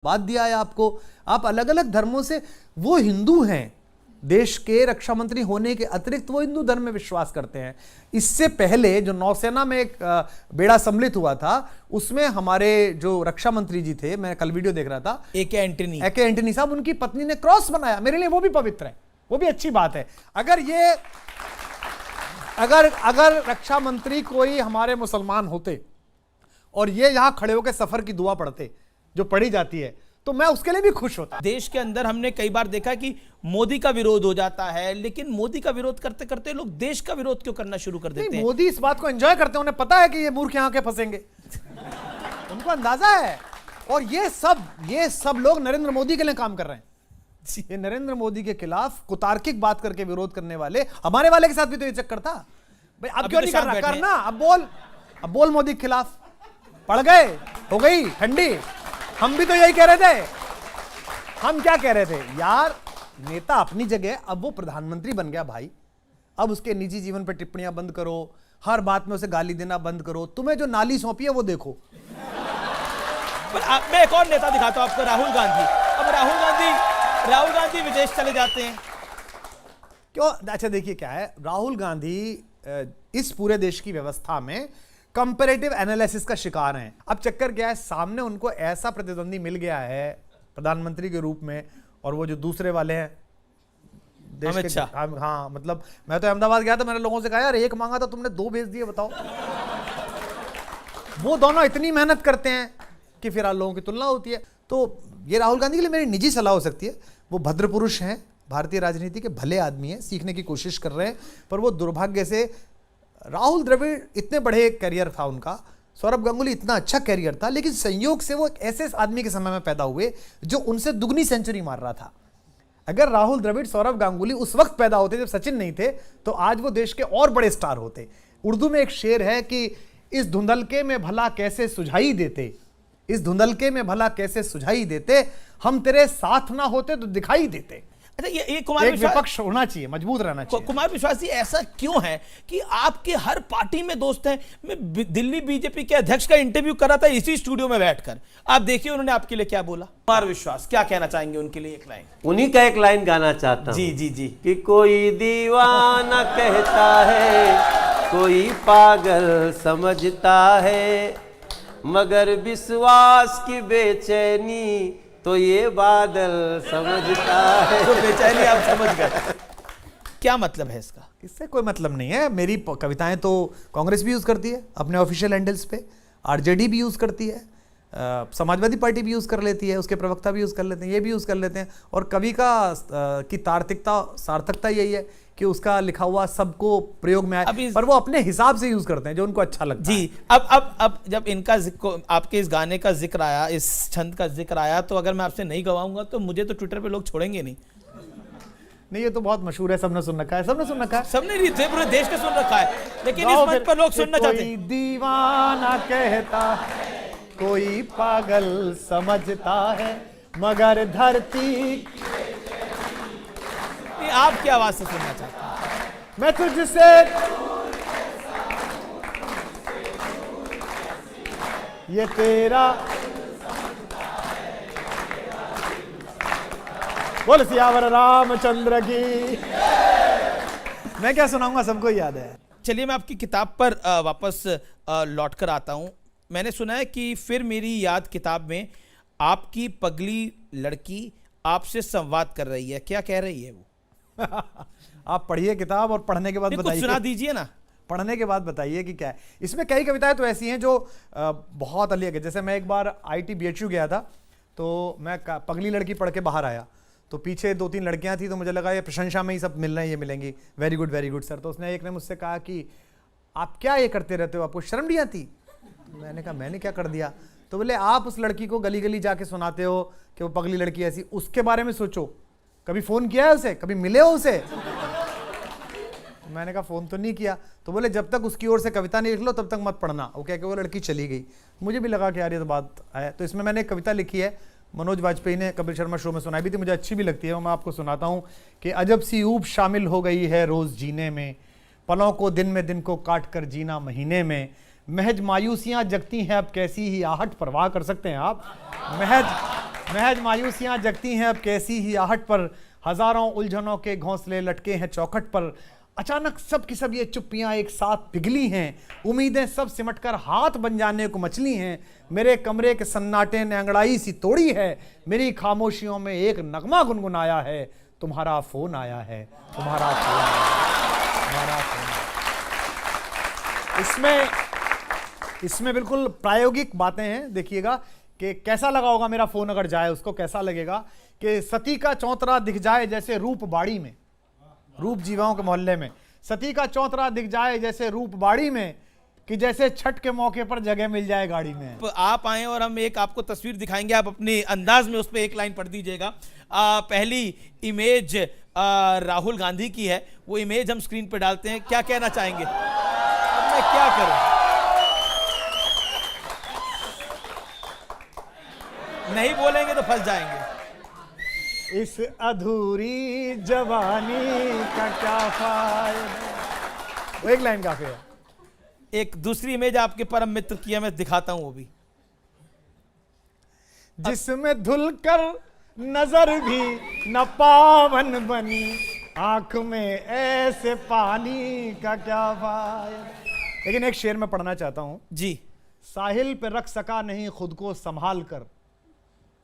बात दिया है आपको। आप अलग अलग धर्मों से, वो हिंदू हैं, देश के रक्षा मंत्री होने के अतिरिक्त वो हिंदू धर्म में विश्वास करते हैं। इससे पहले जो नौसेना में एक बेड़ा सम्मिलित हुआ था, उसमें हमारे जो रक्षा मंत्री जी थे, मैं कल वीडियो देख रहा था, ए के एंटनी साहब, उनकी पत्नी ने क्रॉस बनाया। मेरे लिए वो भी पवित्र है, वो भी अच्छी बात है। अगर रक्षा मंत्री कोई हमारे मुसलमान होते और ये यहां खड़े होकर सफर की दुआ पढ़ते जो पढ़ी जाती है, तो मैं उसके लिए भी खुश होता। देश के अंदर हमने कई बार देखा कि मोदी का विरोध हो जाता है, लेकिन मोदी का विरोध करते करते लोग देश का विरोध क्यों करना शुरू कर देते हैं? मोदी इस बात को एंजॉय करते हैं, उन्हें पता है कि ये मूर्ख यहां के फंसेंगे उनको अंदाजा है। और ये सब लोग नरेंद्र मोदी के लिए काम कर रहे हैं। ये नरेंद्र मोदी के खिलाफ कुतार्किक बात करके विरोध करने वाले, हमारे वाले के साथ भी तो ये चक्कर था भाई। अब क्यों नहीं कर रहा? करना, अब बोल मोदी के खिलाफ। पड़ गए, हो गई ठंडी। हम भी तो यही कह रहे थे। हम क्या कह रहे थे यार, नेता अपनी जगह, अब वो प्रधानमंत्री बन गया भाई। अब उसके निजी जीवन पर टिप्पणियां बंद करो, हर बात में उसे गाली देना बंद करो। तुम्हें जो नाली सौंपी है वो देखो। पर मैं एक और नेता दिखाता हूं आपको, राहुल गांधी। अब राहुल गांधी विदेश चले जाते हैं क्यों? अच्छा देखिए क्या है, राहुल गांधी इस पूरे देश की व्यवस्था में कंपैरेटिव एनालिसिस का शिकार हैं। अब चक्कर क्या है, सामने उनको ऐसा प्रतिद्वंदी मिल गया है प्रधानमंत्री के रूप में, और वो जो दूसरे वाले हैं देश के, हाँ मतलब मैं तो अहमदाबाद गया था, मैंने लोगों से कहा यार एक मांगा था तुमने 2 भेज दिए, बताओ। वो दोनों इतनी मेहनत करते हैं कि फिर लोगों की तुलना होती है। तो ये राहुल गांधी के लिए मेरी निजी सलाह हो सकती है, वो भद्र पुरुष हैं, भारतीय राजनीति के भले आदमी हैं, सीखने की कोशिश कर रहे हैं, पर वो दुर्भाग्य से, राहुल द्रविड़ इतने बड़े करियर था उनका, सौरभ गांगुली इतना अच्छा करियर था, लेकिन संयोग से वो एक ऐसे आदमी के समय में पैदा हुए जो उनसे दुगनी सेंचुरी मार रहा था। अगर राहुल द्रविड़, सौरभ गांगुली उस वक्त पैदा होते जब सचिन नहीं थे, तो आज वो देश के और बड़े स्टार होते। उर्दू में एक शेर है कि इस धुंधलके में भला कैसे सुझाई देते, इस धुंधलके में भला कैसे सुझाई देते, हम तेरे साथ ना होते तो दिखाई देते। अच्छा, ये कुमार एक विपक्ष होना चाहिए, मजबूत रहना चाहिए। कुमार विश्वास जी, ऐसा क्यों है कि आपके हर पार्टी में दोस्त हैं? मैं दिल्ली बीजेपी के अध्यक्ष का इंटरव्यू कर रहा था इसी स्टूडियो में बैठकर, आप देखिए उन्होंने आपके लिए क्या बोला। कुमार विश्वास क्या कहना चाहेंगे उनके लिए? एक लाइन, उन्हीं का एक लाइन गाना चाहता हूं। जी जी जी। कि कोई दीवाना कहता है, कोई पागल समझता है, मगर विश्वास की बेचैनी तो ये बादल समझता है। तो बेचैनी आप समझ गए, क्या मतलब है इसका? इससे कोई मतलब नहीं है। मेरी कविताएं तो कांग्रेस भी यूज करती है अपने ऑफिशियल हैंडल्स पे, आरजेडी भी यूज करती है, समाजवादी पार्टी भी यूज कर लेती है, उसके प्रवक्ता भी यूज कर लेते हैं, ये भी यूज कर लेते हैं। और कवि की सार्थकता यही है कि उसका लिखा हुआ सबको प्रयोग में आए, पर वो अपने हिसाब से यूज करते हैं जो उनको अच्छा लगता है। जी, अब जब इनका आपके इस गाने का जिक्र आया, इस छंद का जिक्र आया, तो अगर मैं आपसे नहीं गवाऊंगा तो मुझे तो ट्विटर पे लोग छोड़ेंगे नहीं। नहीं, ये तो बहुत मशहूर है, सबने सुन रखा है, सबने नहीं, पूरे देश ने सुन रखा है, लेकिन इस मंच पर लोग सुनना चाहते हैं। दीवाना कहता है, कोई पागल समझता है, मगर धरती। आप क्या आवाज से सुनना चाहते हैं? मैं तुझसे ये तेरा, बोल सियावर रामचंद्र की। मैं क्या सुनाऊंगा, सबको याद है। चलिए मैं आपकी किताब पर वापस लौट कर आता हूं। मैंने सुना है कि फिर मेरी याद किताब में आपकी पगली लड़की आपसे संवाद कर रही है, क्या कह रही है वो? आप पढ़िए किताब और पढ़ने के बाद बताइए, सुना दीजिए ना। पढ़ने के बाद बताइए कि क्या है इसमें। कई कविताएं तो ऐसी हैं जो बहुत अलग है। जैसे मैं एक बार IIT BHU गया था, तो मैं पगली लड़की पढ़ के बाहर आया, तो पीछे 2-3 लड़कियां थी, तो मुझे लगा ये प्रशंसा में ही सब मिल रहे हैं, ये मिलेंगी, वेरी गुड सर। तो उसने एक ने मुझसे कहा कि आप क्या ये करते रहते हो, आपको शर्म नहीं आती? मैंने कहा मैंने क्या कर दिया? तो बोले आप उस लड़की को गली गली जाके सुनाते हो कि वो पगली लड़की ऐसी, उसके बारे में सोचो, कभी फोन किया है उसे, कभी मिले हो उसे? मैंने कहा फोन तो नहीं किया। तो बोले जब तक उसकी ओर से कविता नहीं लिख लो तब तक मत पढ़ना। वो कह के वो लड़की चली गई। मुझे भी लगा कि यार ये तो बात है। तो इसमें मैंने एक कविता लिखी है, मनोज वाजपेयी ने कपिल शर्मा शो में सुनाई भी थी, मुझे अच्छी भी लगती है, मैं आपको सुनाता हूँ कि अजब सी ऊब शामिल हो गई है रोज जीने में, पलों को दिन में दिन को काट कर जीना महीने में, महज मायूसियां जगती हैं अब कैसी ही आहट, परवाह कर सकते हैं आप, महज महज मायूसियां जगती हैं अब कैसी ही आहट पर, हजारों उलझनों के घोंसले लटके हैं चौखट पर। अचानक सब की सब ये चुप्पियां एक साथ पिघली हैं, उम्मीदें सब सिमटकर हाथ बन जाने को मचली हैं। मेरे कमरे के सन्नाटे ने अंगड़ाई सी तोड़ी है, मेरी खामोशियों में एक नगमा गुनगुनाया है, तुम्हारा फोन आया है, तुम्हारा फोन आया है, तुम्हारा फोन आया है। इसमें बिल्कुल प्रायोगिक बातें हैं। देखिएगा कि कैसा लगा होगा मेरा फोन अगर जाए, उसको कैसा लगेगा कि सती का चौतरा दिख जाए जैसे रूप बाड़ी में, रूप जीवाओं के मोहल्ले में, सती का चौतरा दिख जाए जैसे रूप बाड़ी में, कि जैसे छठ के मौके पर जगह मिल जाए गाड़ी में। आप आए और हम एक आपको तस्वीर दिखाएंगे, आप अपने अंदाज में उस पर एक लाइन पढ़ दीजिएगा। पहली इमेज राहुल गांधी की है, वो इमेज हम स्क्रीन पर डालते हैं। क्या कहना चाहेंगे? अब मैं क्या करूं? नहीं बोलेंगे तो फंस जाएंगे। इस अधूरी जवानी का क्या फायदा। वो एक लाइन काफी है। एक दूसरी इमेज आपके परम मित्र की है, मैं दिखाता हूं वो भी, जिसमें धुलकर नजर भी न पावन बनी, आंख में ऐसे पानी का क्या फायदा। लेकिन एक शेर में पढ़ना चाहता हूं जी। साहिल पे रख सका नहीं खुद को संभाल कर,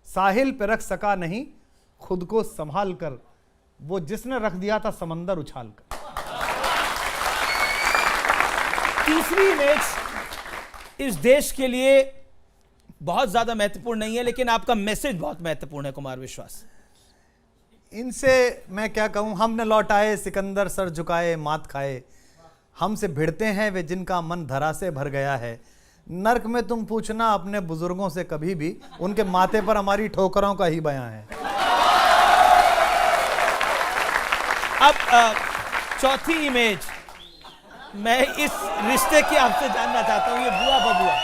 साहिल पे रख सका नहीं खुद को संभाल कर, वो जिसने रख दिया था समंदर उछाल कर। तीसरी इमेज इस देश के लिए बहुत ज्यादा महत्वपूर्ण नहीं है, लेकिन आपका मैसेज बहुत महत्वपूर्ण है कुमार विश्वास। इनसे मैं क्या कहूं, हम न लौटाए सिकंदर सर झुकाए मात खाए, हमसे भिड़ते हैं वे जिनका मन धरा से भर गया है। नर्क में तुम पूछना अपने बुजुर्गों से कभी भी, उनके माथे पर हमारी ठोकरों का ही बयां है। अब चौथी इमेज, मैं इस रिश्ते की आपसे जानना चाहता हूं, ये बुआ बबुआ,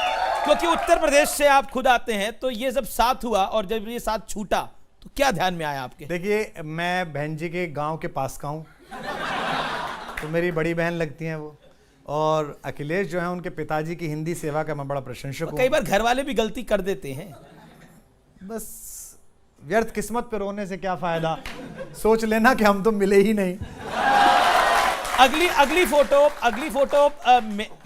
क्योंकि उत्तर प्रदेश से आप खुद आते हैं, तो ये जब साथ हुआ और जब ये साथ छूटा तो क्या ध्यान में आया आपके? देखिए, मैं बहन जी के गांव के पास का हूं, तो मेरी बड़ी बहन लगती हैं वो, और अखिलेश जो है उनके पिताजी की हिंदी सेवा का मैं बड़ा प्रशंसक हूं। कई बार घर वाले भी गलती कर देते हैं, बस व्यर्थ किस्मत पे रोने से क्या फायदा, सोच लेना कि हम तो मिले ही नहीं। अगली फोटो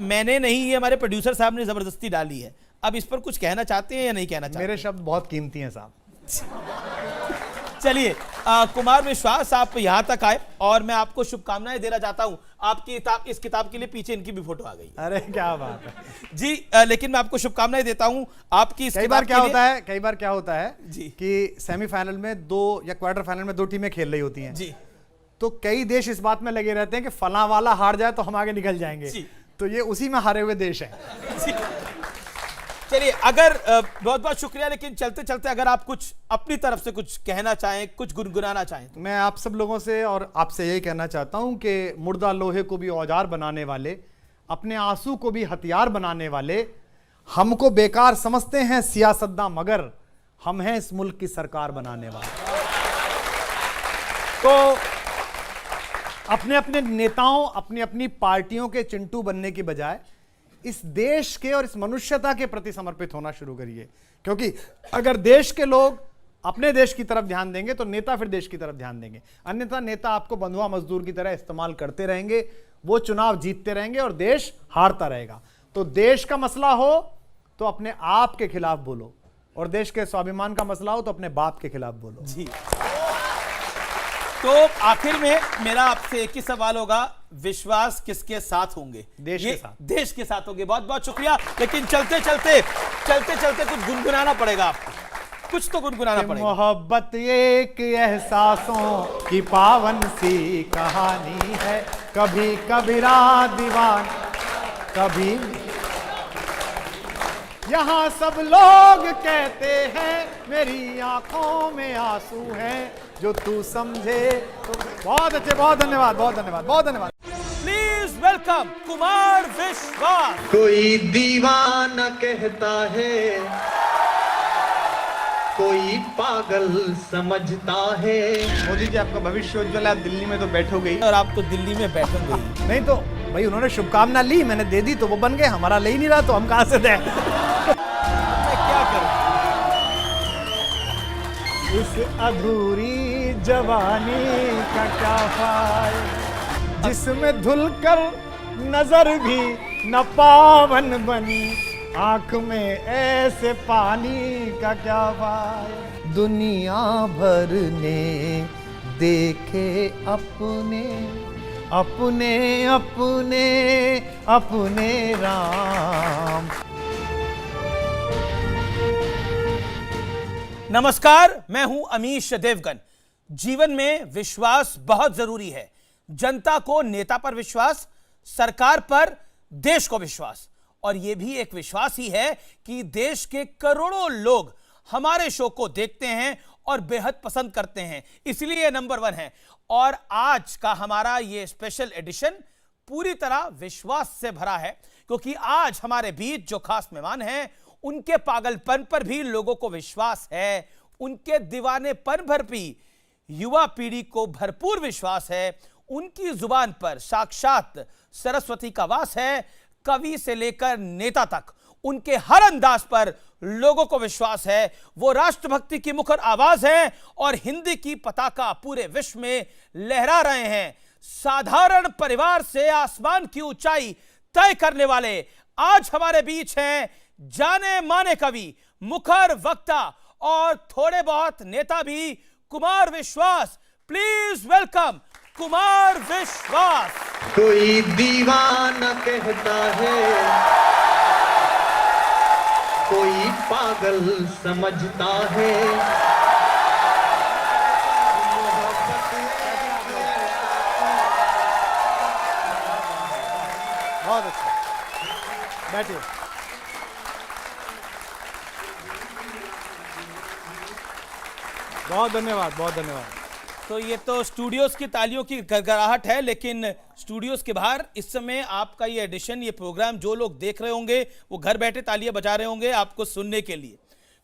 मैंने नहीं, ये हमारे प्रोड्यूसर साहब ने जबरदस्ती डाली है। अब इस पर कुछ कहना चाहते हैं या नहीं कहना चाहते? मेरे शब्द बहुत कीमती हैं साहब। चलिए, कुमार विश्वास, आप यहां तक आए और मैं आपको शुभकामनाएं देना चाहता हूं। आपकी इस किताब के लिए पीछे इनकी भी फोटो आ गई। अरे क्या बात है जी। लेकिन मैं आपको शुभकामनाएं देता हूं आपकी। कई बार क्या होता है जी कि सेमीफाइनल में दो या क्वार्टर फाइनल में दो टीमें खेल रही होती हैं जी, तो कई देश इस बात में लगे रहते हैं कि फला वाला हार जाए तो हम आगे निकल जाएंगे जी। तो ये उसी में हारे हुए देश हैं। चलिए, अगर बहुत बहुत शुक्रिया, लेकिन चलते चलते अगर आप कुछ अपनी तरफ से कुछ कहना चाहें, कुछ गुनगुनाना चाहें तो। मैं आप सब लोगों से और आपसे यही कहना चाहता हूं कि मुर्दा लोहे को भी औजार बनाने वाले, अपने आंसू को भी हथियार बनाने वाले, हमको बेकार समझते हैं सियासतदां, मगर हम हैं इस मुल्क की सरकार बनाने वाले। तो अपने अपने नेताओं, अपनी अपनी पार्टियों के चिंटू बनने की बजाय इस देश के और इस मनुष्यता के प्रति समर्पित होना शुरू करिए, क्योंकि अगर देश के लोग अपने देश की तरफ ध्यान देंगे तो नेता फिर देश की तरफ ध्यान देंगे। अन्यथा नेता आपको बंधुआ मजदूर की तरह इस्तेमाल करते रहेंगे, वो चुनाव जीतते रहेंगे और देश हारता रहेगा। तो देश का मसला हो तो अपने आप के खिलाफ बोलो, और देश के स्वाभिमान का मसला हो तो अपने बाप के खिलाफ बोलो। जी। तो आखिर में मेरा आपसे एक ही सवाल होगा, विश्वास किसके साथ होंगे? देश के साथ। देश के साथ होंगे। बहुत बहुत शुक्रिया। लेकिन चलते चलते कुछ गुनगुनाना पड़ेगा आपको, कुछ तो गुनगुनाना पड़ेगा। मोहब्बत एक एहसासों की पावन सी कहानी है, कभी कबीरा दीवान, कभी यहाँ सब लोग कहते हैं मेरी आंखों में आंसू हैं, जो तू समझे तो। बहुत अच्छे, बहुत धन्यवाद, बहुत धन्यवाद, बहुत धन्यवाद। प्लीज वेलकम कुमार विश्वास। कोई दीवाना कहता है, कोई पागल समझता है। मोदी जी, आपका भविष्य उज्ज्वल है, आप दिल्ली में तो बैठोगे ही। और आप तो दिल्ली में बैठेंगे ही। नहीं तो भाई, उन्होंने शुभकामना ली, मैंने दे दी तो वो बन गए, हमारा ले ही नहीं रहा तो हम कहां से दें। मैं क्या करूं? इस अधूरी जवानी का क्या फायदा, जिसमें धुलकर नजर भी न पावन बनी, आंख में ऐसे पानी का क्या फायदा। दुनिया भर ने देखे अपने अपने अपने अपने राम। नमस्कार, मैं हूं अमीश देवगन। जीवन में विश्वास बहुत जरूरी है। जनता को नेता पर विश्वास, सरकार पर देश को विश्वास, और यह भी एक विश्वास ही है कि देश के करोड़ों लोग हमारे शो को देखते हैं और बेहद पसंद करते हैं, इसलिए नंबर 1 है। और आज का हमारा ये स्पेशल एडिशन पूरी तरह विश्वास से भरा है, क्योंकि आज हमारे बीच जो खास मेहमान हैं उनके पागलपन पर भी लोगों को विश्वास है, उनके दीवानेपन पर भी युवा पीढ़ी को भरपूर विश्वास है, उनकी जुबान पर साक्षात सरस्वती का वास है। कवि से लेकर नेता तक उनके हर अंदाज पर लोगों को विश्वास है। वो राष्ट्रभक्ति की मुखर आवाज है और हिंदी की पताका पूरे विश्व में लहरा रहे हैं। साधारण परिवार से आसमान की ऊंचाई तय करने वाले आज हमारे बीच हैं जाने माने कवि, मुखर वक्ता और थोड़े बहुत नेता भी, कुमार विश्वास। प्लीज वेलकम कुमार विश्वास। कोई दीवाना कहता है, कोई पागल समझता है। बहुत अच्छा, बैठिए। बहुत धन्यवाद, बहुत धन्यवाद। तो ये तो स्टूडियोज की तालियों की गड़गड़ाहट है, लेकिन स्टूडियोज के बाहर इस समय आपका ये एडिशन, ये प्रोग्राम जो लोग देख रहे होंगे वो घर बैठे तालियां बजा रहे होंगे आपको सुनने के लिए,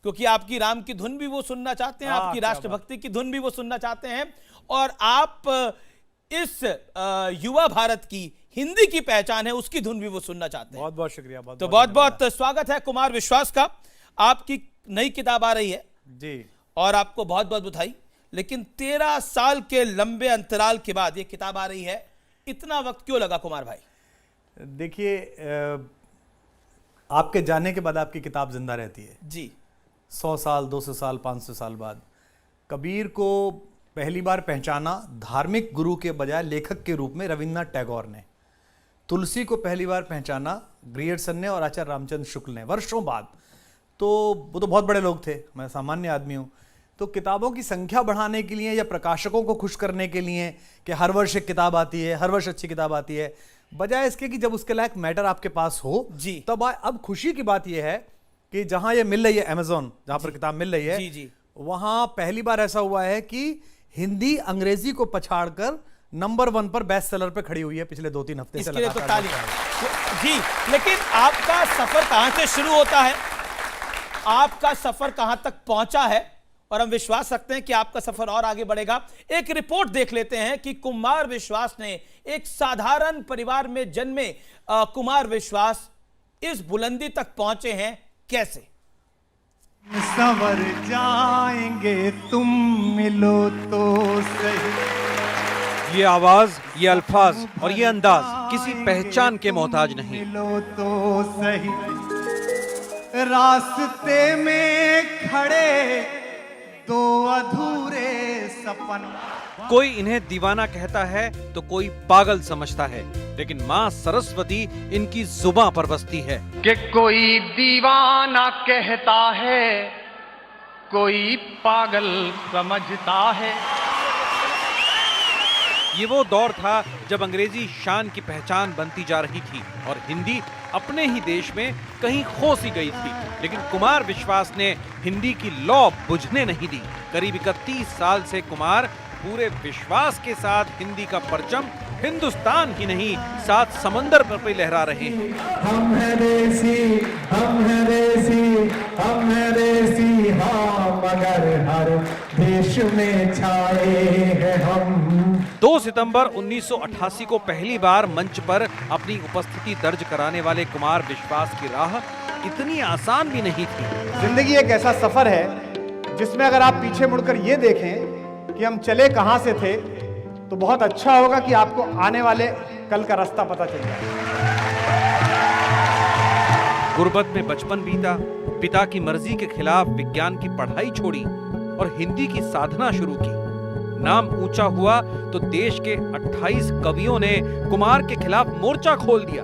क्योंकि आपकी राम की धुन भी वो सुनना चाहते हैं, आपकी राष्ट्रभक्ति की धुन भी वो सुनना चाहते हैं, और आप इस युवा भारत की हिंदी की पहचान है उसकी धुन भी वो सुनना चाहते हैं। बहुत बहुत शुक्रिया। तो बहुत बहुत स्वागत है कुमार विश्वास का। आपकी नई किताब आ रही है जी, और आपको बहुत बहुत बधाई। लेकिन 13 साल के लंबे अंतराल के बाद ये किताब आ रही है, इतना वक्त क्यों लगा कुमार भाई? देखिए, आपके जाने के बाद आपकी किताब जिंदा रहती है जी। 100 साल, 200 साल, 500 साल बाद। कबीर को पहली बार पहचाना धार्मिक गुरु के बजाय लेखक के रूप में रविन्द्रनाथ टैगोर ने। तुलसी को पहली बार पहचाना ग्रियर्सन ने और आचार्य रामचंद्र शुक्ल ने, वर्षों बाद। तो वो तो बहुत बड़े लोग थे, मैं सामान्य आदमी हूँ। तो किताबों की संख्या बढ़ाने के लिए या प्रकाशकों को खुश करने के लिए कि हर वर्ष एक किताब आती है, हर वर्ष अच्छी किताब आती है, बजाय इसके कि जब उसके लायक मैटर आपके पास हो जी, तब अब खुशी की बात यह है कि जहां ये मिल रही है, अमेज़न जहां पर किताब मिल रही है, जी जी, वहां पहली बार ऐसा हुआ है कि हिंदी अंग्रेजी को पछाड़कर नंबर 1 पर बेस्ट सेलर पे खड़ी हुई है पिछले 2-3 हफ्ते से। इसके लिए तो तालियां जी। लेकिन आपका सफर कहां से शुरू होता है, आपका सफर कहां तक पहुंचा है, और हम विश्वास रखते हैं कि आपका सफर और आगे बढ़ेगा। एक रिपोर्ट देख लेते हैं कि कुमार विश्वास ने, एक साधारण परिवार में जन्मे कुमार विश्वास इस बुलंदी तक पहुंचे हैं कैसे। संवर जाएंगे तुम मिलो तो सही। ये आवाज, ये अल्फाज और ये अंदाज किसी पहचान के मोहताज नहीं। मिलो तो सही, रास्ते में खड़े दो अधूरे सपन। कोई इन्हें दीवाना कहता है तो कोई पागल समझता है, लेकिन माँ सरस्वती इनकी जुबां पर बसती है। कि कोई दीवाना कहता है, कोई पागल समझता है। ये वो दौर था जब अंग्रेजी शान की पहचान बनती जा रही थी और हिंदी अपने ही देश में कहीं खो सी गई थी। लेकिन कुमार विश्वास ने हिंदी की लौ बुझने नहीं दी। करीब 31 साल से कुमार पूरे विश्वास के साथ हिंदी का परचम हिंदुस्तान ही नहीं, सात समंदर पर भी लहरा रहे हैं। हम हैं देसी, हम हैं देसी, हम हैं देसी, हाँ मगर हर देश में छाए हैं हम। 2 सितंबर 1988 को पहली बार मंच पर अपनी उपस्थिति दर्ज कराने वाले कुमार विश्वास की राह इतनी आसान भी नहीं थी। जिंदगी एक ऐसा सफर है जिसमें अगर आप पीछे मुड़कर ये देखें कि हम चले कहां से थे, तो बहुत अच्छा होगा कि आपको आने वाले कल का रास्ता पता चल जाए। गुर्बत में बचपन बीता, पिता की मर्जी के खिलाफ विज्ञान की पढ़ाई छोड़ी और हिंदी की साधना शुरू की। नाम ऊंचा हुआ तो देश के 28 कवियों ने कुमार के खिलाफ मोर्चा खोल दिया,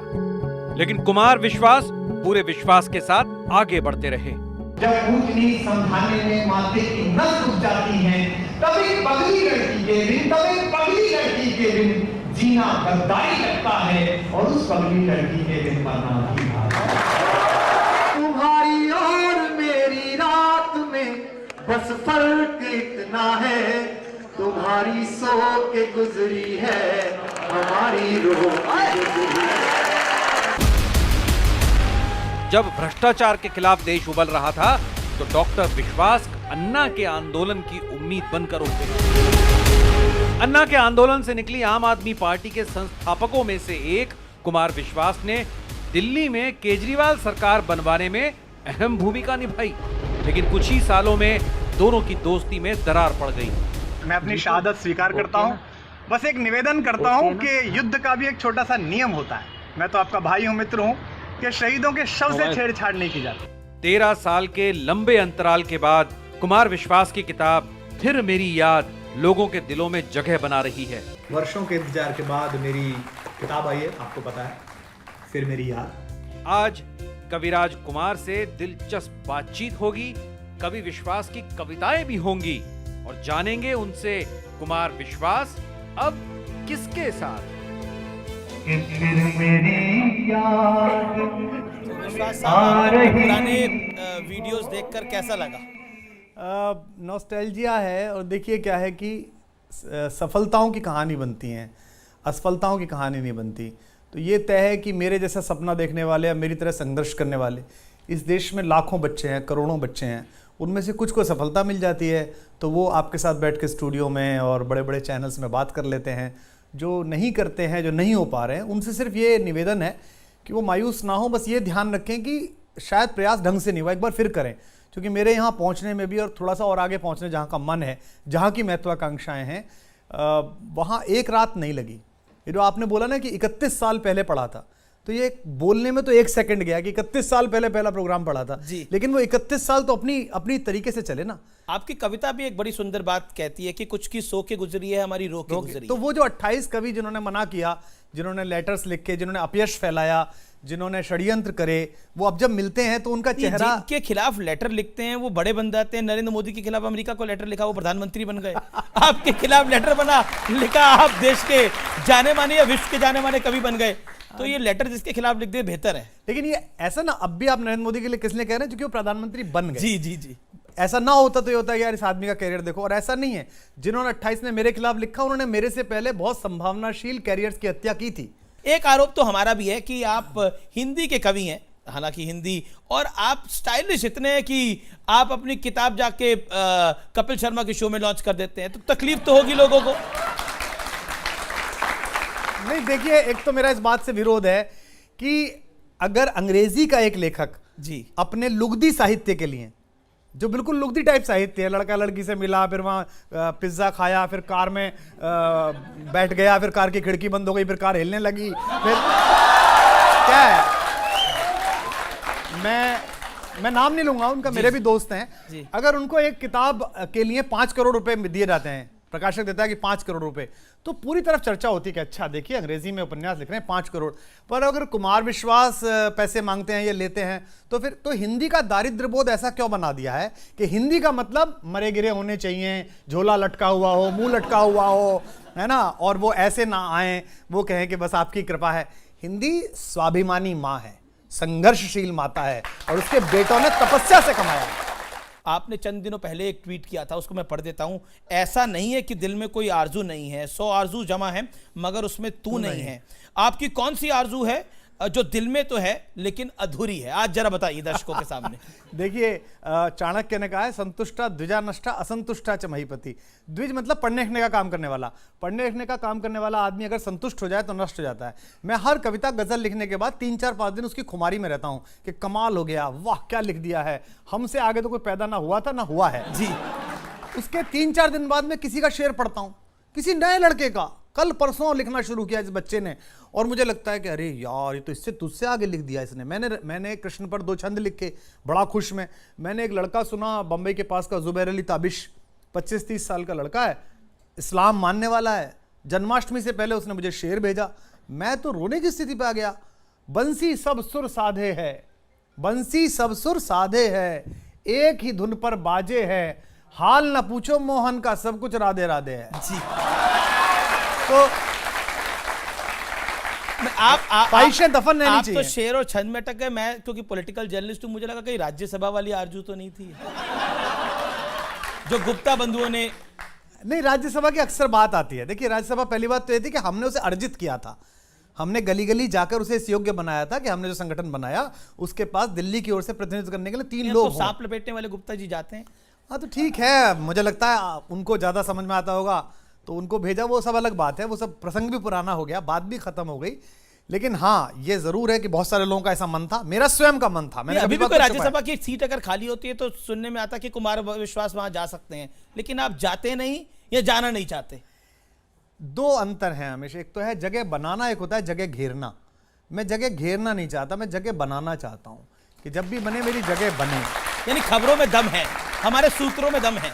लेकिन कुमार विश्वास पूरे विश्वास के साथ आगे बढ़ते रहे। जब ऊंच नीच समझाने में माथे की नस रुक जाती है, तब एक पगली लड़की के दिन, तब एक पगली लड़की के दिन जीना गद्दारी लगता है, और उस पगली लड़की के दिन मरना भी तुम्हारी और मेरी रात में बस फर्क इतना है, तुम्हारी सो के गुजरी है, हमारी रो के गुजरी है। जब भ्रष्टाचार के खिलाफ देश उबल रहा था तो डॉक्टर विश्वास अन्ना के आंदोलन की उम्मीद बनकर उठे। अन्ना के आंदोलन से निकली आम आदमी पार्टी के संस्थापकों में से एक कुमार विश्वास ने दिल्ली में केजरीवाल सरकार बनवाने में अहम भूमिका निभाई, लेकिन कुछ ही सालों में दोनों की दोस्ती में दरार पड़ गई। मैं अपनी शहादत स्वीकार करता हूं। बस एक निवेदन करता हूं कि युद्ध का भी एक छोटा सा नियम होता है। मैं तो आपका भाई हूं, मित्र हूं, कि शहीदों के शव से छेड़छाड़ नहीं की जाती। 13 साल के लंबे अंतराल के बाद कुमार विश्वास की किताब फिर मेरी याद लोगों के दिलों में जगह बना रही है। वर्षों के इंतजार के बाद मेरी किताब आई है, आपको पता है, फिर मेरी याद। आज कविराज कुमार से दिलचस्प बातचीत होगी, कवि विश्वास की कविताएं भी होंगी और जानेंगे उनसे कुमार विश्वास अब किसके साथ। विश्वास साहब, पुराने वीडियोस देखकर कैसा लगा? नॉस्टैल्जिया है, और देखिए क्या है कि सफलताओं की कहानी बनती हैं, असफलताओं की कहानी नहीं बनती। तो ये तय है कि मेरे जैसा सपना देखने वाले या मेरी तरह संघर्ष करने वाले इस देश में लाखों बच्चे हैं, करोड़ों बच्चे हैं। उनमें से कुछ को सफलता मिल जाती है तो वो आपके साथ बैठ के स्टूडियो में और बड़े बड़े चैनल्स में बात कर लेते हैं। जो नहीं करते हैं, जो नहीं हो पा रहे हैं, उनसे सिर्फ ये निवेदन है कि वो मायूस ना हो। बस ये ध्यान रखें कि शायद प्रयास ढंग से नहीं हुआ, एक बार फिर करें, क्योंकि मेरे यहाँ पहुँचने में भी और थोड़ा सा और आगे पहुँचने जहाँ का मन है, जहाँ की महत्वाकांक्षाएँ हैं, वहाँ एक रात नहीं लगी। ये जो आपने बोला ना कि 31 साल पहले पढ़ा था, तो ये बोलने में तो 1 सेकंड गया कि 31 साल पहले पहला प्रोग्राम पढ़ा था जी। लेकिन वो 31 साल तो अपनी तरीके से चले ना। आपकी कविता भी एक बड़ी सुंदर बात कहती है कि कुछ की सो के गुजरी है, हमारी रो के गुजरी तो है। वो जो 28 कवि जिन्होंने मना किया, जिन्होंने लेटर्स लिखे, जिन्होंने अपयश फैलाया, जिन्होंने षड्यंत्र करे, वो अब जब मिलते हैं तो उनका चेहरा, जिनके खिलाफ लेटर लिखते हैं वो बड़े बन जाते हैं। नरेंद्र मोदी के खिलाफ अमेरिका को लेटर लिखा, वो प्रधानमंत्री बन गए। आपके खिलाफ लेटर बना लिखा, आप देश के जाने माने या विश्व के जाने माने कवि बन गए। तो ये लेटर जिसके खिलाफ लिख दे बेहतर है। लेकिन ये ऐसा ना, अब भी आप नरेंद्र मोदी के लिए किस लिए कह रहे हैं? क्योंकि वो प्रधानमंत्री बन गए। जी जी जी। ऐसा ना होता तो ये होता है यार इस आदमी का कैरियर देखो, और ऐसा नहीं है। जिन्होंने 28 ने मेरे खिलाफ लिखा, उन्होंने मेरे से पहले बहुत संभावनाशील कैरियर्स की हत्या की थी। एक आरोप तो हमारा भी है कि आप हिंदी के कवि हैं, हालांकि हिंदी, और आप स्टाइलिश इतने हैं कि आप अपनी किताब जाके कपिल शर्मा के शो में लॉन्च कर देते हैं, तो तकलीफ तो होगी लोगों को। नहीं, देखिए, एक तो मेरा इस बात से विरोध है कि अगर अंग्रेजी का एक लेखक जी अपने लुगदी साहित्य के लिए, जो बिल्कुल लुगदी टाइप साहित्य है, लड़का लड़की से मिला, फिर वहाँ पिज्ज़ा खाया, फिर कार में बैठ गया, फिर कार की खिड़की बंद हो गई, फिर कार हिलने लगी, फिर क्या है, मैं नाम नहीं लूंगा उनका, मेरे भी दोस्त हैं। अगर उनको एक किताब के लिए 5 करोड़ रुपए दिए जाते हैं, प्रकाशक देता है कि 5 करोड़ रुपए, तो पूरी तरफ चर्चा होती है कि अच्छा देखिए अंग्रेजी में उपन्यास लिख रहे हैं 5 करोड़। पर अगर कुमार विश्वास पैसे मांगते हैं या लेते हैं तो फिर तो हिंदी का दारिद्र बोध ऐसा क्यों बना दिया है कि हिंदी का मतलब मरे गिरे होने चाहिए, झोला लटका हुआ हो, मुंह लटका हुआ हो, है ना, और वो ऐसे ना आए, वो कहें कि बस आपकी कृपा है। हिंदी स्वाभिमानी माँ है, संघर्षशील माता है, और उसके बेटों ने तपस्या से कमाया है। आपने चंद दिनों पहले एक ट्वीट किया था, उसको मैं पढ़ देता हूं। ऐसा नहीं है कि दिल में कोई आरजू नहीं है, 100 आरजू जमा है मगर उसमें तू नहीं है। आपकी कौन सी आरजू है जो दिल में तो है लेकिन अधूरी है। आज जरा बताइए दर्शकों के सामने। देखिए, चाणक्य ने कहा है संतुष्टा द्विजा नष्टा असंतुष्टा च महीपति। द्विज मतलब पढ़ने लिखने का काम करने वाला। पढ़ने लिखने का काम करने वाला आदमी अगर संतुष्ट हो जाए तो नष्ट हो जाता है। मैं हर कविता गजल लिखने के बाद 3-4-5 दिन उसकी खुमारी में रहता हूं कि कमाल हो गया, वाह क्या लिख दिया है, हमसे आगे तो कोई पैदा ना हुआ था ना हुआ है जी। उसके 3-4 दिन बाद मैं किसी का शेर पढ़ता हूं, किसी नए लड़के का, कल परसों लिखना शुरू किया इस बच्चे ने, और मुझे लगता है कि अरे यार ये तो इससे तुझसे आगे लिख दिया इसने। मैंने कृष्ण पर 2 छंद लिखे, बड़ा खुश मैं। मैंने एक लड़का सुना बंबई के पास का जुबैर अली ताबिश, 25-30 साल का लड़का है, इस्लाम मानने वाला है। जन्माष्टमी से पहले उसने मुझे शेर भेजा, मैं तो रोने की स्थिति पे आ गया। बंसी सब सुर साधे है, बंसी सब सुर साधे है, एक ही धुन पर बाजे है, हाल न पूछो मोहन का सब कुछ राधे राधे है। जी। तो आप ख्वाहिशें दफन नहीं आप चाहिए। तो शेर और छंद में अटक गए। मैं क्योंकि पॉलिटिकल जर्नलिस्ट हूं, मुझे लगा कहीं राज्यसभा वाली आरजू तो नहीं थी जो गुप्ता बंधुओं ने। नहीं, राज्यसभा की अक्सर बात आती है। देखिए, राज्यसभा पहली बात तो ये थी कि हमने उसे अर्जित किया था, हमने गली गली जाकर उसे इस योग्य बनाया था कि हमने जो संगठन बनाया उसके पास दिल्ली की ओर से प्रतिनिधित्व करने के लिए 3 लोग तो हों। सांप लपेटने वाले गुप्ता जी जाते हैं। हाँ तो ठीक है, मुझे लगता है उनको ज्यादा समझ में आता होगा तो उनको भेजा, वो सब अलग बात है, वो सब प्रसंग भी पुराना हो गया, बात भी खत्म हो गई। लेकिन हाँ ये जरूर है कि बहुत सारे लोगों का ऐसा मन था, मेरा स्वयं का मन था। मैंने अभी भी बात कोई नहीं छुपाया। राज्यसभा की सीट अगर खाली होती है तो सुनने में आता कि कुमार विश्वास वहां जा सकते हैं, लेकिन आप जाते नहीं या जाना नहीं चाहते। 2 अंतर हैं हमेशा। एक तो है जगह बनाना, एक होता है जगह घेरना। मैं जगह घेरना नहीं चाहता, मैं जगह बनाना चाहता हूं कि जब भी बने मेरी जगह बने। यानी खबरों में दम है, हमारे सूत्रों में दम है।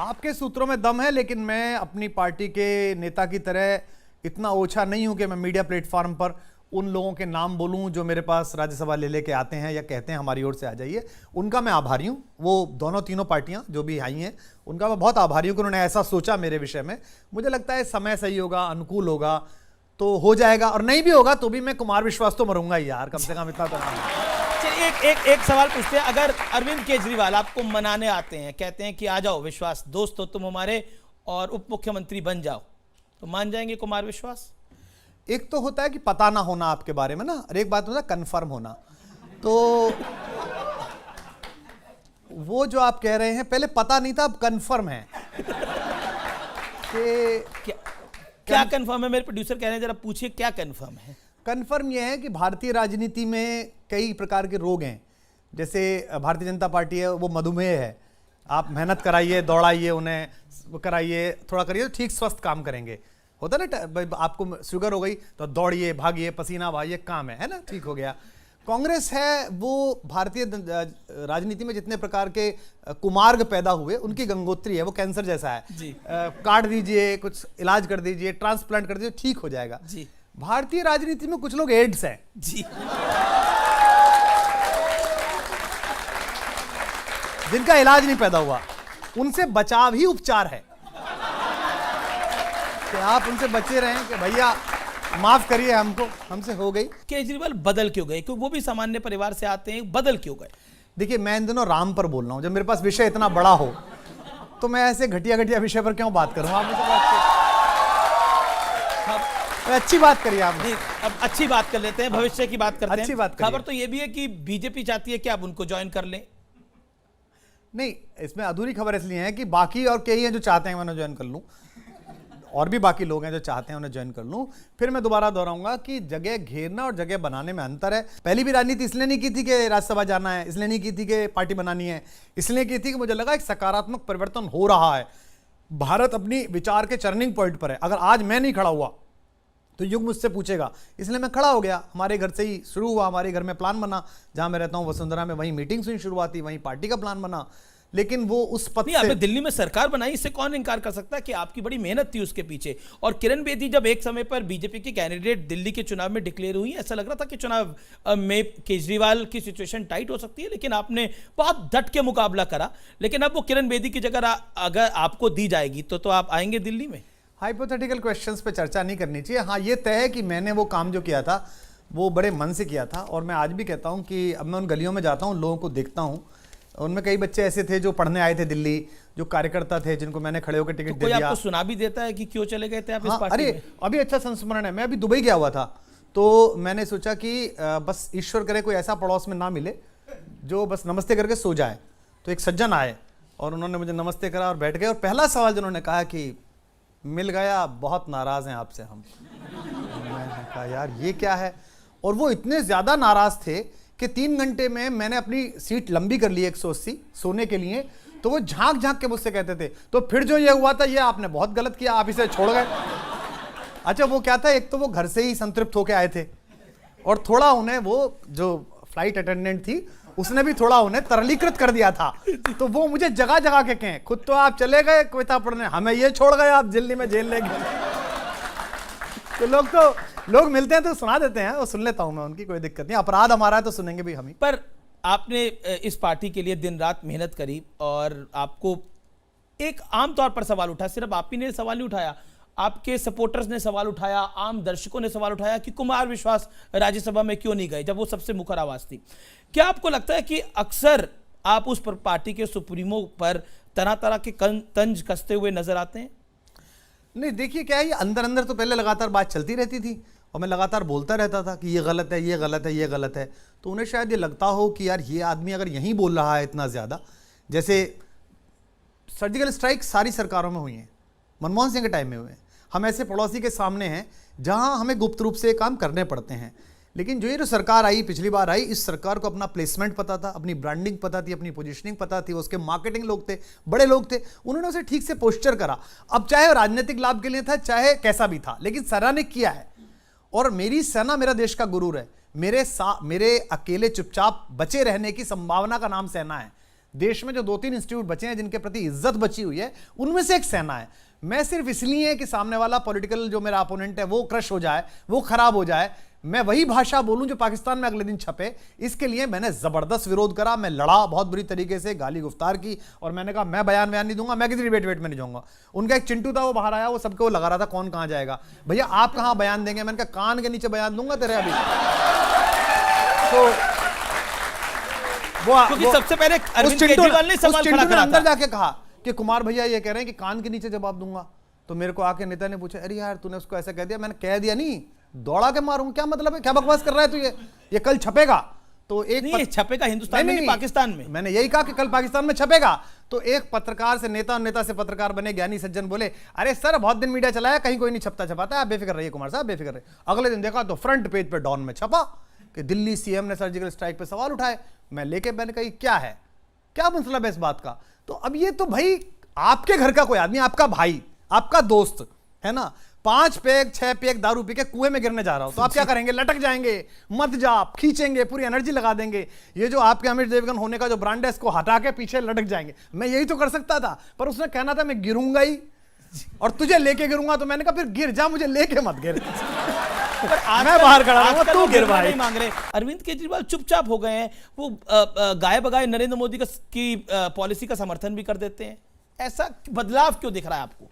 आपके सूत्रों में दम है, लेकिन मैं अपनी पार्टी के नेता की तरह इतना ओछा नहीं हूं कि मैं मीडिया प्लेटफॉर्म पर उन लोगों के नाम बोलूं जो मेरे पास राज्यसभा ले लेके आते हैं या कहते हैं हमारी ओर से आ जाइए। उनका मैं आभारी हूं, वो दोनों तीनों पार्टियां जो भी आई हैं उनका मैं बहुत आभारी हूं कि उन्होंने ऐसा सोचा मेरे विषय में। मुझे लगता है समय सही होगा, अनुकूल होगा तो हो जाएगा, और नहीं भी होगा तो भी मैं कुमार विश्वास तो मरूंगा ही यार, कम से कम इतना तो नहीं। चलिए एक सवाल पूछते हैं। अगर अरविंद केजरीवाल आपको मनाने आते हैं, कहते हैं कि आ जाओ विश्वास, दोस्त हो तुम हमारे और उप मुख्यमंत्री बन जाओ, तो मान जाएंगे कुमार विश्वास? एक तो होता है कि पता ना होना आपके बारे में ना, और एक बात होता है कंफर्म होना। तो वो जो आप कह रहे हैं पहले पता नहीं था, अब कंफर्म है कि क्या कंफर्म है? मेरे प्रोड्यूसर कह रहे हैं जरा पूछिए क्या कंफर्म है। कंफर्म यह है कि भारतीय राजनीति में कई प्रकार के रोग हैं। जैसे भारतीय जनता पार्टी है, वो मधुमेह है। आप मेहनत कराइए, दौड़ाइए उन्हें, कराइए, थोड़ा करिए तो ठीक स्वस्थ काम करेंगे। होता ना, आपको शुगर हो गई तो दौड़िए, भागिए, पसीना बहाइए, काम है ना, ठीक हो गया। कांग्रेस है, वो भारतीय राजनीति में जितने प्रकार के कुमार्ग पैदा हुए उनकी गंगोत्री है, वो कैंसर जैसा है जी। काट दीजिए, कुछ इलाज कर दीजिए, ट्रांसप्लांट कर दीजिए, ठीक हो जाएगा जी। भारतीय राजनीति में कुछ लोग एड्स हैं जी, जिनका इलाज नहीं पैदा हुआ, उनसे बचाव ही उपचार है कि आप उनसे बचे रहें कि भैया माफ करिए हमको, हमसे हो गई। केजरीवाल बदल क्यों गए? क्योंकि वो भी सामान्य परिवार से आते हैं, बदल क्यों गए? देखिए, मैं इन दिनों राम पर बोल रहा हूं। जब मेरे पास विषय इतना बड़ा हो तो मैं ऐसे घटिया घटिया विषय पर क्यों बात करूं? आप मुझे अच्छी बात करिए आप। नहीं, अब अच्छी बात कर लेते हैं, भविष्य की बात करते हैं। अच्छी बात करिए। खबर तो ये भी है कि बीजेपी चाहती है कि आप उनको ज्वाइन कर लें। नहीं, इसमें अधूरी खबर इसलिए है कि बाकी और कई हैं जो चाहते हैं मैं उन्हें ज्वाइन कर लूं, और भी बाकी लोग हैं जो चाहते हैं उन्हें ज्वाइन कर लूं। फिर मैं दोबारा दोहराऊंगा कि जगह घेरना और जगह बनाने में अंतर है। पहली भी राजनीति इसलिए नहीं की थी कि राज्यसभा जाना है, इसलिए नहीं की थी कि पार्टी बनानी है, इसलिए की थी कि मुझे लगा एक सकारात्मक परिवर्तन हो रहा है। भारत अपनी विचार के टर्निंग पॉइंट पर है। अगर आज मैं नहीं खड़ा हुआ तो युग मुझसे पूछेगा, इसलिए मैं खड़ा हो गया। हमारे घर से ही शुरू हुआ, हमारे घर में प्लान बना, जहां मैं रहता हूं वसुंधरा में, वहीं मीटिंग्स हुई शुरुआती, वहीं पार्टी का प्लान बना। लेकिन वो उस पद नहीं, से आपने दिल्ली में सरकार बनाई, इससे कौन इनकार कर सकता है कि आपकी बड़ी मेहनत थी उसके पीछे। और किरण बेदी जब एक समय पर बीजेपी की कैंडिडेट दिल्ली के चुनाव में डिक्लेयर हुई, ऐसा लग रहा था कि चुनाव में केजरीवाल की सिचुएशन टाइट हो सकती है, लेकिन आपने बहुत डट के मुकाबला करा। लेकिन अब वो किरण बेदी की जगह अगर आपको दी जाएगी तो आप आएंगे दिल्ली में? हाइपोथेटिकल क्वेश्चंस पे चर्चा नहीं करनी चाहिए। हाँ, ये तय है कि मैंने वो काम जो किया था वो बड़े मन से किया था, और मैं आज भी कहता हूँ कि अब मैं उन गलियों में जाता हूँ, लोगों को देखता हूँ, उनमें कई बच्चे ऐसे थे जो पढ़ने आए थे दिल्ली, जो कार्यकर्ता थे, जिनको मैंने खड़े होकर टिकट दे कोई दिया। आपको सुना भी देता है कि क्यों चले गए थे आप इस हाँ, पार्टी अरे में? अभी अच्छा संस्मरण है, मैं अभी दुबई गया हुआ था, तो मैंने सोचा कि बस ईश्वर करे कोई ऐसा पड़ोस में ना मिले जो बस नमस्ते करके सो जाए। तो एक सज्जन आए और उन्होंने मुझे नमस्ते करा और बैठ गए, और पहला सवाल जो उन्होंने कहा कि मिल गया, बहुत नाराज हैं आपसे हम। मैंने कहा यार ये क्या है, और वो इतने ज्यादा नाराज थे कि 3 घंटे में मैंने अपनी सीट लंबी कर ली 180 सोने के लिए। तो वो झांक झांक के मुझसे कहते थे तो फिर जो ये हुआ था ये आपने बहुत गलत किया, आप इसे छोड़ गए। अच्छा वो क्या था, एक तो वो घर से ही संतृप्त होके आए थे, और थोड़ा उन्हें वो जो फ्लाइट अटेंडेंट थी उसने भी थोड़ा उन्हें तरलीकृत कर दिया था। तो वो मुझे जगह जगह के कहें, खुद तो आप चले गए कविता पढ़ने, हमें ये छोड़ गए आप दिल्ली में जेल ले गए। तो लोग मिलते हैं तो सुना देते हैं, वो सुन लेता हूं मैं, उनकी कोई दिक्कत नहीं, अपराध हमारा है तो सुनेंगे भी हम ही। पर आपने इस पार्टी के लिए दिन रात मेहनत करी, और आपको एक आम तौर पर सवाल उठा, सिर्फ आप ही ने सवाल नहीं उठाया, आपके सपोर्टर्स ने सवाल उठाया, आम दर्शकों ने सवाल उठाया कि कुमार विश्वास राज्यसभा में क्यों नहीं गए जब वो सबसे मुखर आवाज थी। क्या आपको लगता है कि अक्सर आप उस पार्टी के सुप्रीमो पर तरह तरह के तंज कसते हुए नजर आते हैं? नहीं देखिए क्या है, ये अंदर अंदर तो पहले लगातार बात चलती रहती थी और मैं लगातार बोलता रहता था कि ये गलत है, ये गलत है, ये गलत है। तो उन्हें शायद ये लगता हो कि यार ये आदमी अगर यहीं बोल रहा है इतना ज़्यादा, जैसे सर्जिकल स्ट्राइक सारी सरकारों में हुई हैं, मनमोहन सिंह के टाइम में हुए हैं, हम ऐसे पड़ोसी के सामने हैं जहां हमें गुप्त रूप से काम करने पड़ते हैं। लेकिन जो ये जो सरकार आई, पिछली बार आई, इस सरकार को अपना प्लेसमेंट पता था, अपनी ब्रांडिंग पता थी, अपनी पोजीशनिंग पता थी, उसके मार्केटिंग लोग थे, बड़े लोग थे, उन्होंने उसे ठीक से पोस्चर करा। अब चाहे राजनीतिक लाभ के लिए था, चाहे कैसा भी था, लेकिन सेना ने किया है। और मेरी सेना मेरा देश का गुरूर है। मेरे अकेले चुपचाप बचे रहने की संभावना का नाम सेना है। देश में जो 2-3 इंस्टीट्यूट बचे हैं जिनके प्रति इज्जत बची हुई है, उनमें से एक सेना है। मैं सिर्फ इसलिए कि सामने वाला पॉलिटिकल जो मेरा अपोनेंट है वो क्रश हो जाए, वो खराब हो जाए, मैं वही भाषा बोलूं जो पाकिस्तान में अगले दिन छपे, इसके लिए मैंने जबरदस्त विरोध करा। मैं लड़ा बहुत बुरी तरीके से, गाली गुफ्तार की, और मैंने कहा मैं बयान नहीं दूंगा, मैं किसी डिबेट में नहीं जाऊंगा। उनका एक चिंटू था, वो बाहर आया, वो सबको लगा रहा था कौन कहां जाएगा। भैया आप कहां बयान देंगे? मैंने कहा कान के नीचे बयान दूंगा तेरे अभी। तो क्योंकि सबसे पहले अरविंद केजरीवाल ने सवाल खड़ा करा था। अंदर जाके कहा कि कुमार भैया ये कह रहे हैं कि कान के नीचे जवाब दूंगा। तो मेरे को आके नेता ने पूछा, अरे यार तूने उसको ऐसा कह दिया। मैंने कह दिया नहीं, दौड़ा के मारूंगा, क्या मतलब है, क्या बकवास कर रहा है तू, ये कल छपेगा। तो एक छपेगा हिंदुस्तान में नहीं, पाकिस्तान में। मैंने यही कहा कि कल पाकिस्तान में छपेगा। तो एक पत्रकार से नेता और नेता से पत्रकार बने, ज्ञानी सज्जन बोले, अरे सर बहुत दिन मीडिया चलाया, कहीं कोई नहीं छपता छपाता, आप बेफिक्र रहिए कुमार साहब, बेफिक्र रहिए। अगले दिन देखा तो फ्रंट पेज पे डॉन में छपा कि दिल्ली सीएम ने सर्जिकल स्ट्राइक पे सवाल उठाए। मैंने कही क्या है, क्या मतलब है इस बात का। तो अब ये तो भाई आपके घर का कोई आदमी, आपका भाई, आपका दोस्त है ना, 5 पैग 6 पैग दारू पी के कुएं में गिरने जा रहा हो, तो आप क्या करेंगे? लटक जाएंगे, मत जा, खींचेंगे, पूरी एनर्जी लगा देंगे। ये जो आपके अमित देवगन होने का जो ब्रांड है, इसको हटा के पीछे लटक जाएंगे। मैं यही तो कर सकता था, पर उसने कहना था मैं गिरूंगा ही और तुझे लेके गिरूंगा। तो मैंने कहा फिर गिर जा, मुझे लेके मत गिर। मैं बाहर खड़ा रहूंगा, तू गिर भाई। नहीं मांग रहे। अरविंद केजरीवाल चुपचाप हो गए हैं, वो गाय बगाए नरेंद्र मोदी की पॉलिसी का समर्थन भी कर देते हैं। ऐसा बदलाव क्यों दिख रहा है आपको?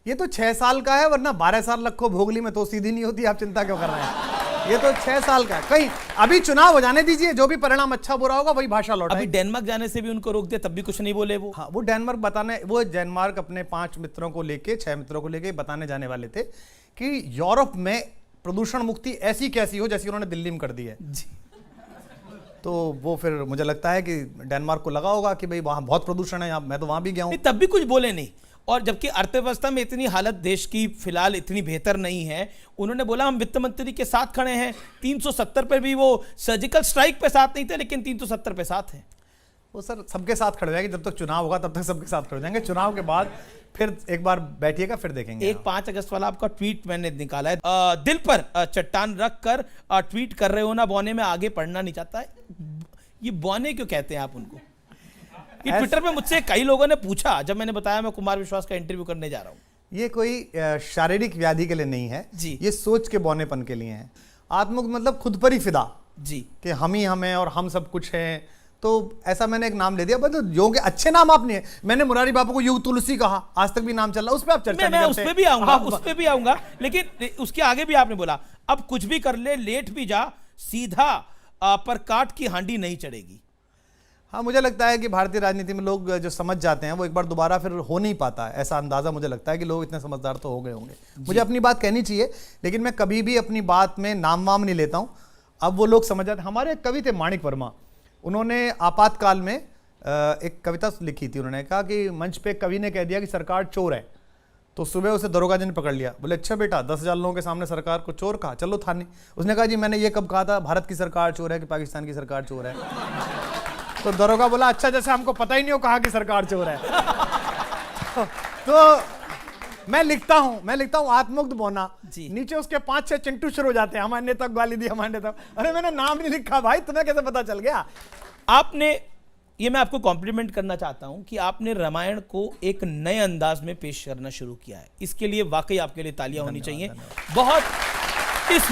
ये तो 6 साल का है, वरना 12 साल रखो भोगली में तो सीधी नहीं होती। आप चिंता क्यों कर रहे हैं? ये तो 6 साल का है। कहीं अभी चुनाव हो जाने दीजिए, जो भी परिणाम अच्छा बुरा होगा वही भाषा लौटा। अभी डेनमार्क जाने से भी उनको रोक दिया, तब भी कुछ नहीं बोले वो। हाँ, वो डेनमार्क अपने 5 मित्रों को लेके, 6 मित्रों को लेके बताने जाने वाले थे कि यूरोप में प्रदूषण मुक्ति ऐसी कैसी हो जैसी उन्होंने दिल्ली में कर दी है जी। तो वो फिर मुझे लगता है कि डेनमार्क को लगा होगा कि भाई वहां बहुत प्रदूषण है, मैं तो वहां भी गया हूं। तब भी कुछ बोले नहीं, और जबकि अर्थव्यवस्था में इतनी हालत देश की फिलहाल इतनी बेहतर नहीं है, उन्होंने बोला हम वित्त मंत्री के साथ खड़े हैं। 370 पे भी वो सर्जिकल स्ट्राइक पे साथ नहीं थे, लेकिन 370 पे साथ हैं। वो सर सबके साथ खड़े हो जाएंगे, जब तक चुनाव होगा तब तक सबके साथ खड़े हो जाएंगे। चुनाव के बाद फिर एक बार बैठिएगा, फिर देखेंगे। एक 5 अगस्त वाला आपका ट्वीट मैंने निकाला है, दिल पर चट्टान रख कर ट्वीट कर रहे हो ना, बौने में आगे पढ़ना नहीं चाहता है। ये बौने क्यों कहते हैं आप उनको? ये ट्विटर पे मुझसे कई लोगों ने पूछा जब मैंने बताया मैं कुमार विश्वास का इंटरव्यू करने जा रहा हूं। ये कोई शारीरिक व्याधि के लिए नहीं है जी, ये सोच के बौनेपन के लिए है। आत्मक मतलब खुद पर ही फिदा जी, कि हम ही हमें और हम सब कुछ हैं। तो ऐसा मैंने एक नाम ले दिया, बस योग अच्छे नाम आपने। मैंने मुरारी बापू को युग तुलसी कहा, आज तक भी नाम चल रहा, उस पर आप चर्चा मैं उस पे भी आऊंगा, लेकिन उसके आगे भी आपने बोला अब कुछ भी कर ले, लेट भी जा, सीधा पर काट की हांडी नहीं चढ़ेगी। हाँ, मुझे लगता है कि भारतीय राजनीति में लोग जो समझ जाते हैं वो एक बार दोबारा फिर हो नहीं पाता है, ऐसा अंदाजा मुझे लगता है कि लोग इतने समझदार तो हो गए होंगे। मुझे अपनी बात कहनी चाहिए, लेकिन मैं कभी भी अपनी बात में नाम वाम नहीं लेता हूँ। अब वो लोग समझ जाते। हमारे एक कवि थे माणिक वर्मा, उन्होंने आपातकाल में एक कविता लिखी थी। उन्होंने कहा कि मंच पे कवि ने कह दिया कि सरकार चोर है, तो सुबह उसे दरोगा जी ने पकड़ लिया। बोले अच्छा बेटा, 10,000 लोगों के सामने सरकार को चोर कहा, चलो थाने। उसने कहा जी मैंने ये कब कहा था, भारत की सरकार चोर है कि पाकिस्तान की सरकार चोर है? तो दरोगा बोला अच्छा, जैसे हमको पता ही नहीं हो कहा कि सरकार चोर है। तो मैं लिखता हूँ आत्ममुग्ध बोना, नीचे उसके 5-6 चिंटू शुरू हो जाते हैं, हमारे नेता को गाली दी, हमारे नेता। अरे मैंने नाम नहीं लिखा भाई, तुम्हें कैसे पता चल गया? आपने, ये मैं आपको कॉम्प्लीमेंट करना चाहता हूं कि आपने रामायण को एक नए अंदाज में पेश करना शुरू किया है। इसके लिए वाकई आपके लिए तालियां होनी चाहिए। बहुत